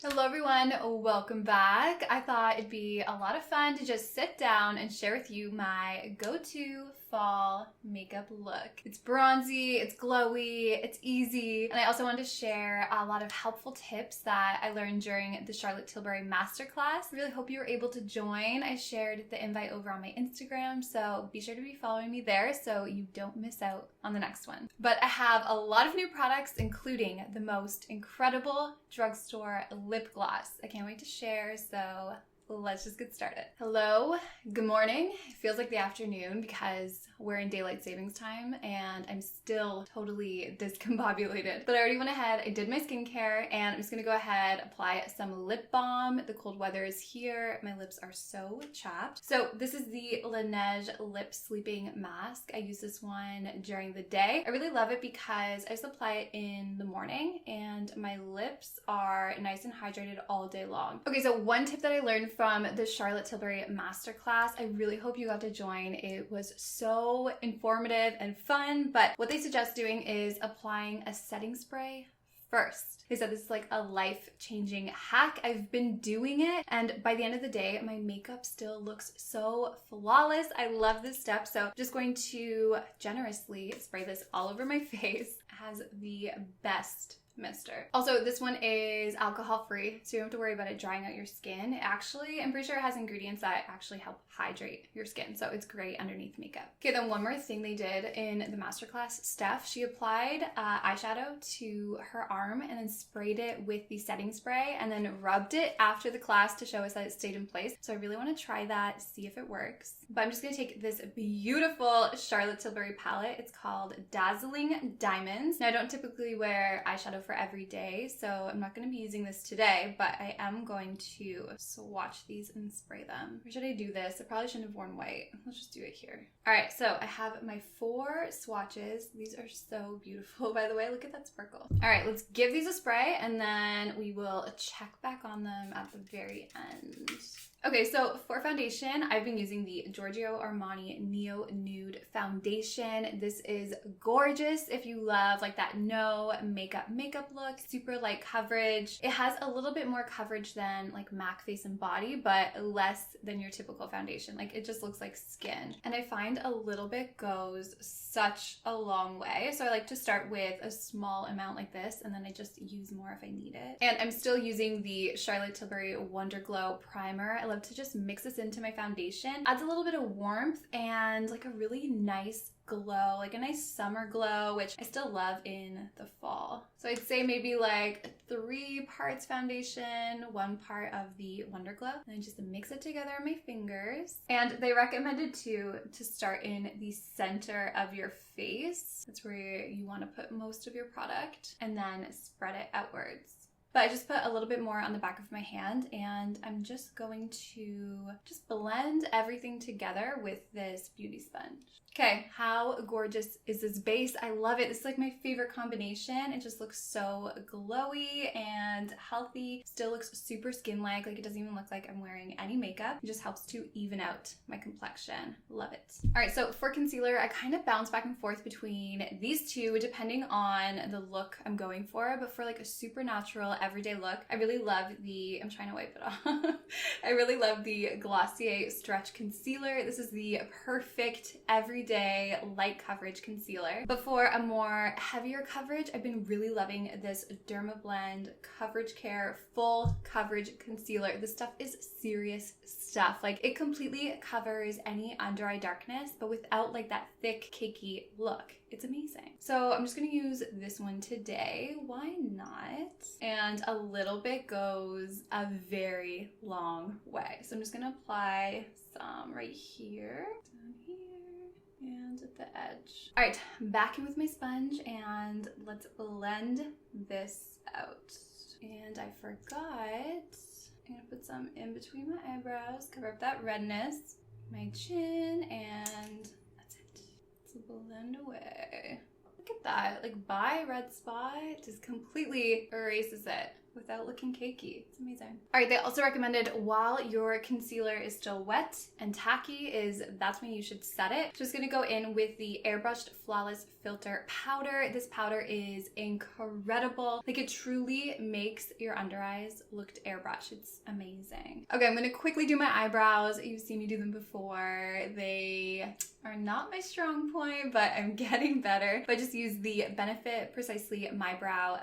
Hello everyone, welcome back. I thought it'd be a lot of fun to just sit down and share with you my go-to fall makeup look. It's bronzy, it's glowy, it's easy, and I also wanted to share a lot of helpful tips that I learned during the Charlotte Tilbury Masterclass. I really hope you were able to join. I shared the invite over on my Instagram, so be sure to be following me there so you don't miss out on the next one. But I have a lot of new products, including the most incredible drugstore lip gloss. I can't wait to share, so let's just get started. Hello, good morning. It feels like the afternoon because we're in daylight savings time and I'm still totally discombobulated. But I already went ahead, I did my skincare, and I'm just gonna go ahead, apply some lip balm. The cold weather is here. My lips are so chapped. So this is the Laneige Lip Sleeping Mask. I use this one during the day. I really love it because I just apply it in the morning and my lips are nice and hydrated all day long. Okay, so one tip that I learned from the Charlotte Tilbury Masterclass, I really hope you got to join. It was so informative and fun, but what they suggest doing is applying a setting spray first. They said this is like a life-changing hack. I've been doing it, and by the end of the day, my makeup still looks so flawless. I love this step, so I'm just going to generously spray this all over my face. It has the best mister. Also, this one is alcohol-free, so you don't have to worry about it drying out your skin. Actually, I'm pretty sure it has ingredients that actually help hydrate your skin, so it's great underneath makeup. Okay, then one more thing they did in the masterclass, Steph, she applied eyeshadow to her arm and then sprayed it with the setting spray and then rubbed it after the class to show us that it stayed in place. So I really want to try that, see if it works. But I'm just going to take this beautiful Charlotte Tilbury palette. It's called Dazzling Diamonds. Now, I don't typically wear eyeshadow for every day, so I'm not going to be using this today, but I am going to swatch these and spray them. Or should I do this? I probably shouldn't have worn white. Let's just do it here. All right, so I have my 4 swatches. These are so beautiful, by the way. Look at that sparkle. All right, let's give these a spray, and then we will check back on them at the very end. Okay, so for foundation, I've been using the Giorgio Armani Neo Nude Foundation. This is gorgeous if you love like that no makeup look, super light coverage. It has a little bit more coverage than like MAC Face and Body, but less than your typical foundation. Like it just looks like skin. And I find a little bit goes such a long way. So I like to start with a small amount like this, and then I just use more if I need it. And I'm still using the Charlotte Tilbury Wonder Glow Primer. I love to just mix this into my foundation. Adds a little bit of warmth and like a really nice glow, like a nice summer glow, which I still love in the fall. So I'd say maybe like 3 parts foundation, 1 part of the Wonder Glow, and then just mix it together on my fingers. And they recommended to start in the center of your face. That's where you want to put most of your product, and then spread it outwards. But I just put a little bit more on the back of my hand, and I'm just going to just blend everything together with this beauty sponge. Okay, how gorgeous is this base? I love it. This is like my favorite combination. It just looks so glowy and healthy. Still looks super skin-like. Like it doesn't even look like I'm wearing any makeup. It just helps to even out my complexion. Love it. All right, so for concealer, I kind of bounce back and forth between these two depending on the look I'm going for. But for like a super natural everyday look, I really love the, I'm trying to wipe it off. I really love the Glossier Stretch Concealer. This is the perfect everyday light coverage concealer. But for a more heavier coverage, I've been really loving this Dermablend Coverage Care Full Coverage Concealer. This stuff is serious stuff. Like it completely covers any under eye darkness, but without like that thick, cakey look. It's amazing. So I'm just gonna use this one today. Why not? And a little bit goes a very long way. So I'm just gonna apply some right here, down here, and at the edge. All right, back in with my sponge and let's blend this out. And I forgot, I'm gonna put some in between my eyebrows, cover up that redness, my chin, and that's it. Let's blend away. Look at that, like by red spot, just completely erases it. without looking cakey. It's amazing. All right, they also recommended while your concealer is still wet and tacky that's when you should set it. Just gonna go in with the Airbrushed Flawless Filter Powder. This powder is incredible. Like, it truly makes your under eyes look airbrushed. It's amazing. Okay, I'm gonna quickly do my eyebrows. You've seen me do them before. They are not my strong point, but I'm getting better. But I just use the Benefit Precisely My Brow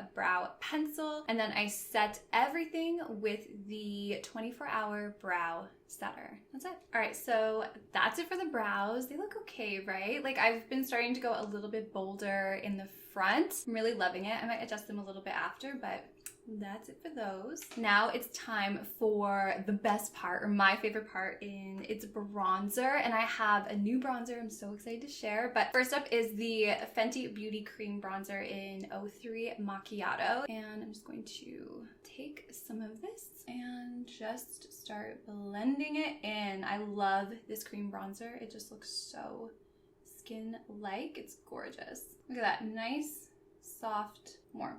pencil, and then I set everything with the 24-hour brow setter. That's it. All right, so that's it for the brows. They look okay, right? Like, I've been starting to go a little bit bolder in the front. I'm really loving it. I might adjust them a little bit after, but that's it for those. Now it's time for the best part, or my favorite part, it's bronzer. And I have a new bronzer I'm so excited to share. But first up is the Fenty Beauty Cream Bronzer in 03 Macchiato. And I'm just going to take some of this and just start blending it in. I love this cream bronzer. It just looks so skin-like. It's gorgeous. Look at that, nice, soft warmth.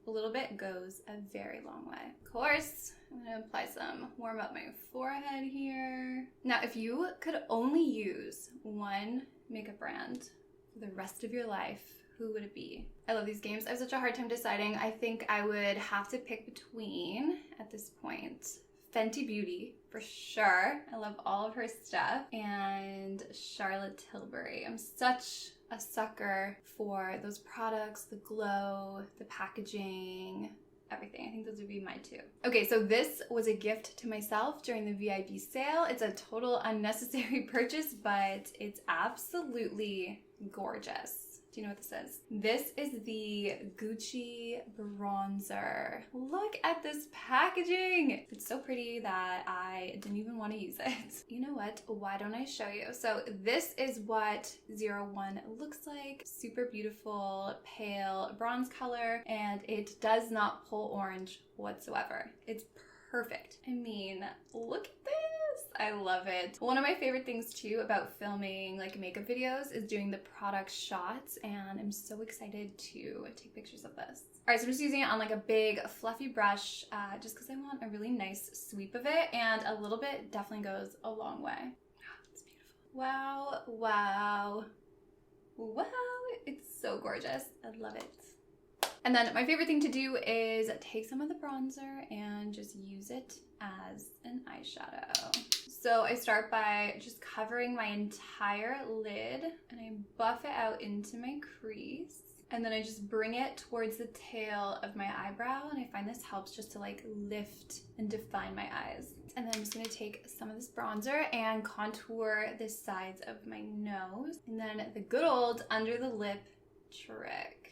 A little bit goes a very long way. Of course, I'm gonna apply some, warm up my forehead here. Now, if you could only use one makeup brand for the rest of your life, who would it be? I love these games. I have such a hard time deciding. I think I would have to pick between, at this point, Fenty Beauty, for sure. I love all of her stuff. And Charlotte Tilbury. I'm such a sucker for those products, the glow, the packaging, everything. I think those would be my two. Okay, so this was a gift to myself during the VIP sale. It's a total unnecessary purchase, but it's absolutely gorgeous. Do you know what this is? This is the Gucci bronzer. Look at this packaging. It's so pretty that I didn't even want to use it. You know what? Why don't I show you? So this is what 01 looks like. Super beautiful, pale bronze color, and it does not pull orange whatsoever. It's perfect. I mean, look at this. I love it. One of my favorite things too about filming like makeup videos is doing the product shots, and I'm so excited to take pictures of this. All right, so I'm just using it on like a big fluffy brush just because I want a really nice sweep of it, and a little bit definitely goes a long way. Oh, it's beautiful. Wow, wow, wow. It's so gorgeous. I love it. And then my favorite thing to do is take some of the bronzer and just use it as an eyeshadow. So I start by just covering my entire lid, and I buff it out into my crease. And then I just bring it towards the tail of my eyebrow, and I find this helps just to like lift and define my eyes. And then I'm just gonna take some of this bronzer and contour the sides of my nose. And then the good old under the lip trick.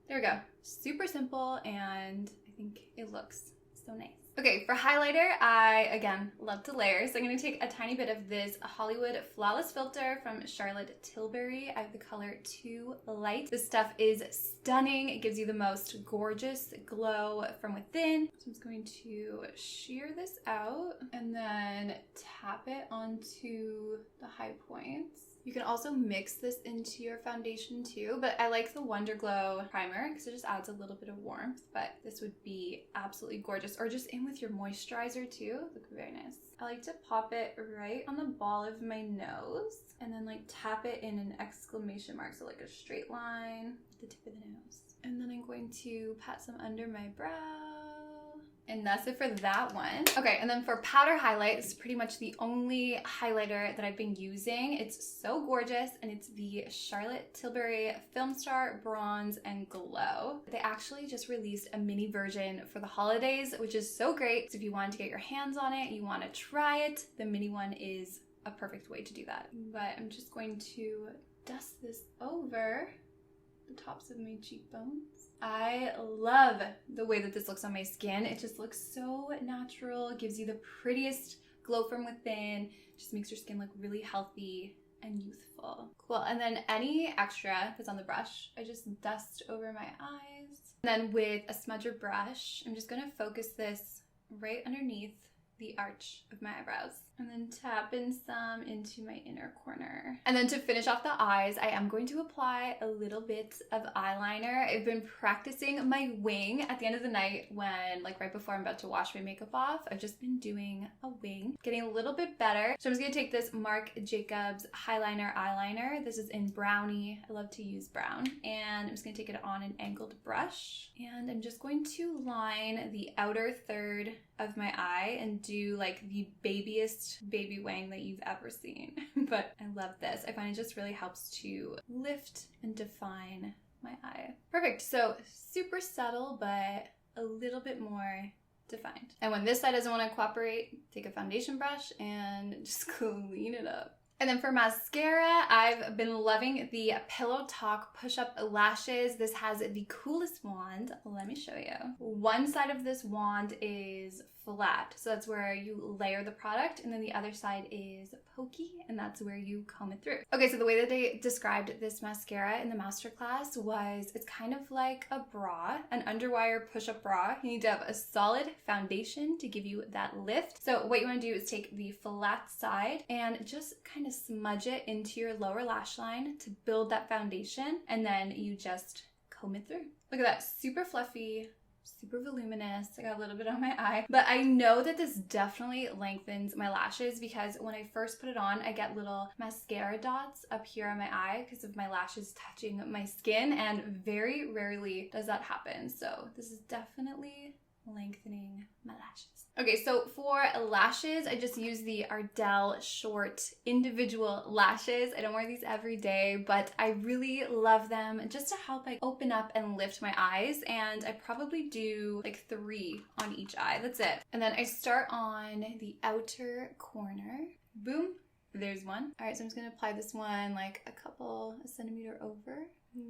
There we go. Super simple, and I think it looks so nice. Okay, for highlighter, I, again, love to layer. So I'm going to take a tiny bit of this Hollywood Flawless Filter from Charlotte Tilbury. I have the color Too Light. This stuff is stunning. It gives you the most gorgeous glow from within. So I'm just going to shear this out and then tap it onto the high points. You can also mix this into your foundation too, but I like the Wonder Glow primer because it just adds a little bit of warmth, but this would be absolutely gorgeous. Or just in with your moisturizer too. Look very nice. I like to pop it right on the ball of my nose and then like tap it in an exclamation mark, so like a straight line at the tip of the nose. And then I'm going to pat some under my brow. And that's it for that one. Okay, and then for powder highlight, this is pretty much the only highlighter that I've been using. It's so gorgeous, and it's the Charlotte Tilbury Film Star Bronze and Glow. They actually just released a mini version for the holidays, which is so great. So if you wanted to get your hands on it, you want to try it, the mini one is a perfect way to do that. But I'm just going to dust this over the tops of my cheekbones. I love the way that this looks on my skin. It just looks so natural. It gives you the prettiest glow from within. Just makes your skin look really healthy and youthful. Cool, and then any extra that's on the brush, I just dust over my eyes. And then with a smudger brush, I'm just gonna focus this right underneath the arch of my eyebrows. And then tap in some into my inner corner. And then to finish off the eyes, I am going to apply a little bit of eyeliner. I've been practicing my wing at the end of the night when, like right before I'm about to wash my makeup off. I've just been doing a wing, getting a little bit better. So I'm just gonna take this Marc Jacobs Highliner eyeliner. This is in Brownie. I love to use brown. And I'm just gonna take it on an angled brush. And I'm just going to line the outer third of my eye and do like the babiest baby wing that you've ever seen. But I love this. I find it just really helps to lift and define my eye. Perfect. So super subtle, but a little bit more defined. And when this side doesn't want to cooperate, take a foundation brush and just clean it up. And then for mascara, I've been loving the Pillow Talk Push-Up Lashes. This has the coolest wand. Let me show you. One side of this wand is flat, so that's where you layer the product, and then the other side is pokey, and that's where you comb it through. Okay, so the way that they described this mascara in the masterclass was it's kind of like a bra, an underwire push-up bra. You need to have a solid foundation to give you that lift. So what you want to do is take the flat side and just kind of smudge it into your lower lash line to build that foundation, and then you just comb it through. Look at that, super fluffy, super voluminous. I got a little bit on my eye, but I know that this definitely lengthens my lashes because when I first put it on, I get little mascara dots up here on my eye because of my lashes touching my skin, and very rarely does that happen. So this is definitely lengthening my lashes. Okay, so for lashes, I just use the Ardell Short individual lashes. I don't wear these every day, but I really love them just to help like open up and lift my eyes. And I probably do like 3 on each eye. That's it. And then I start on the outer corner. Boom. There's one. All right, so I'm just gonna apply this one like a centimeter over.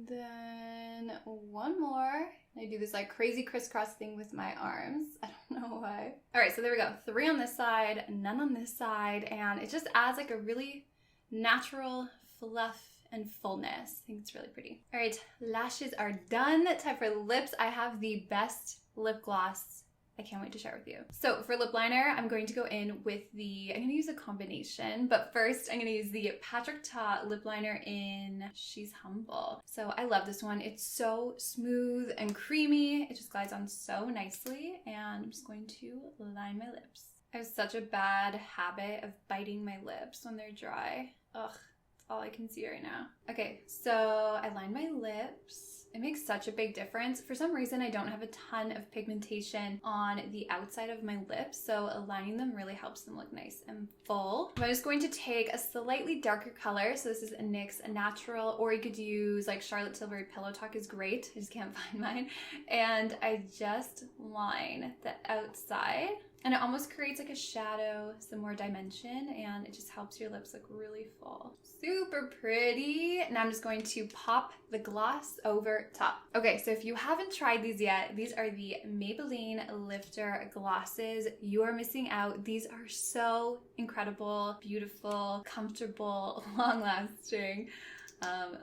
Then one more. I do this like crazy crisscross thing with my arms. I don't know why. All right, so there we go. 3 on this side, none on this side, and it just adds like a really natural fluff and fullness. I think it's really pretty. All right, lashes are done. Time for lips. I have the best lip gloss I can't wait to share with you. So for lip liner, I'm going to go in with I'm going to use a combination, but first I'm going to use the Patrick Ta lip liner in She's Humble. So I love this one. It's so smooth and creamy. It just glides on so nicely, and I'm just going to line my lips. I have such a bad habit of biting my lips when they're dry. Ugh, that's all I can see right now. Okay, so I line my lips. It makes such a big difference. For some reason, I don't have a ton of pigmentation on the outside of my lips, so aligning them really helps them look nice and full. I'm just going to take a slightly darker color. So this is a NYX Natural, or you could use like Charlotte Tilbury Pillow Talk is great. I just can't find mine. And I just line the outside. And it almost creates like a shadow, some more dimension, and it just helps your lips look really full. Super pretty. Now I'm just going to pop the gloss over top. Okay, so if you haven't tried these yet, these are the Maybelline Lifter glosses. You are missing out. These are so incredible, beautiful, comfortable, long-lasting.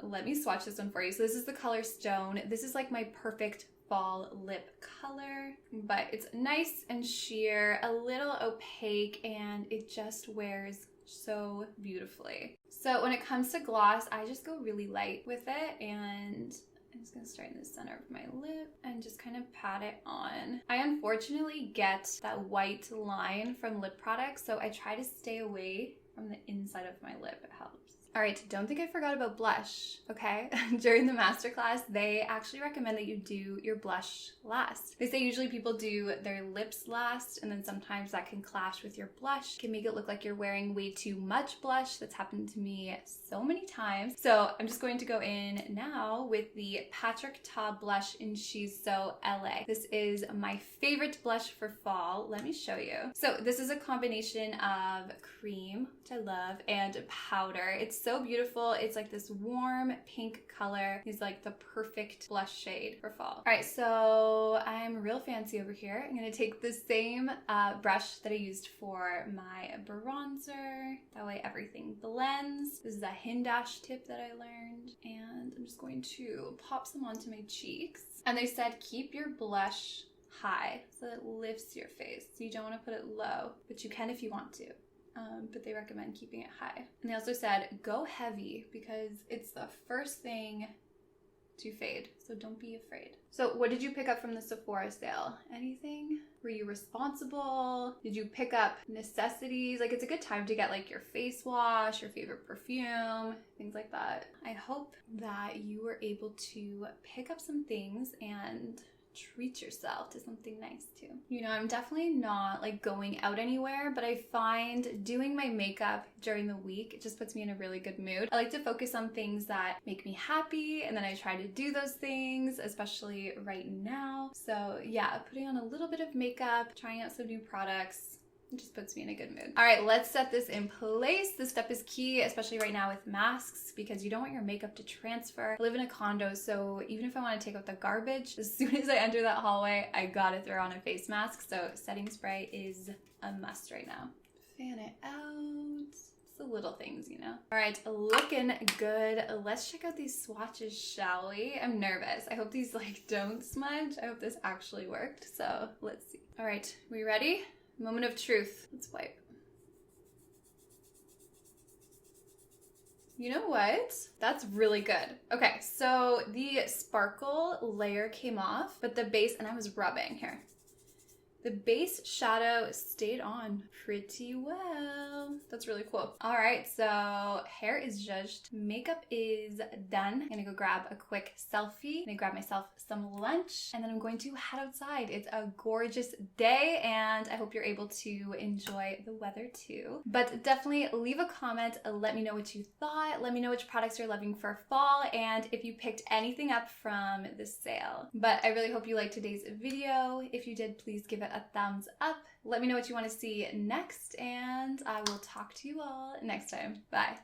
Let me swatch this one for you. So this is the color Stone. This is like my perfect fall lip color, but it's nice and sheer, a little opaque, and it just wears so beautifully. So when it comes to gloss, I just go really light with it, and I'm just gonna start in the center of my lip and just kind of pat it on. I unfortunately get that white line from lip products, so I try to stay away from the inside of my lip. It helps. All right, don't think I forgot about blush, okay? During the masterclass, they actually recommend that you do your blush last. They say usually people do their lips last, and then sometimes that can clash with your blush. It can make it look like you're wearing way too much blush. That's happened to me so many times. So I'm just going to go in now with the Patrick Ta blush in She's So LA. This is my favorite blush for fall. Let me show you. So this is a combination of cream, which I love, and powder. It's so beautiful. It's like this warm pink color. It's like the perfect blush shade for fall. All right, so I'm real fancy over here. I'm gonna take the same brush that I used for my bronzer. That way everything blends. This is a Hindash tip that I learned. And I'm just going to pop some onto my cheeks. And they said keep your blush high so it lifts your face. So you don't want to put it low, but you can if you want to. But they recommend keeping it high. And they also said go heavy because it's the first thing to fade, so don't be afraid. So what did you pick up from the Sephora sale? Anything? Were you responsible? Did you pick up necessities? Like, it's a good time to get like your face wash, your favorite perfume, things like that. I hope that you were able to pick up some things and treat yourself to something nice too. You know, I'm definitely not like going out anywhere, but I find doing my makeup during the week, it just puts me in a really good mood. I like to focus on things that make me happy, and then I try to do those things, especially right now. So yeah, putting on a little bit of makeup, trying out some new products, it just puts me in a good mood. All right, let's set this in place. This step is key, especially right now with masks, because you don't want your makeup to transfer. I live in a condo, so even if I want to take out the garbage, as soon as I enter that hallway, I gotta throw on a face mask. So setting spray is a must right now. Fan it out. It's the little things, you know? All right, looking good. Let's check out these swatches, shall we? I'm nervous. I hope these like don't smudge. I hope this actually worked. So let's see. All right, we ready? Moment of truth. Let's wipe. You know what? That's really good. Okay, so the sparkle layer came off, but the base, and I was rubbing here. The base shadow stayed on pretty well. That's really cool. All right, so hair is judged. Makeup is done. I'm gonna go grab a quick selfie. I'm gonna grab myself some lunch, and then I'm going to head outside. It's a gorgeous day, and I hope you're able to enjoy the weather too. But definitely leave a comment. Let me know what you thought. Let me know which products you're loving for fall, and if you picked anything up from the sale. But I really hope you liked today's video. If you did, please give it a thumbs up. Let me know what you want to see next, and I will talk to you all next time. Bye.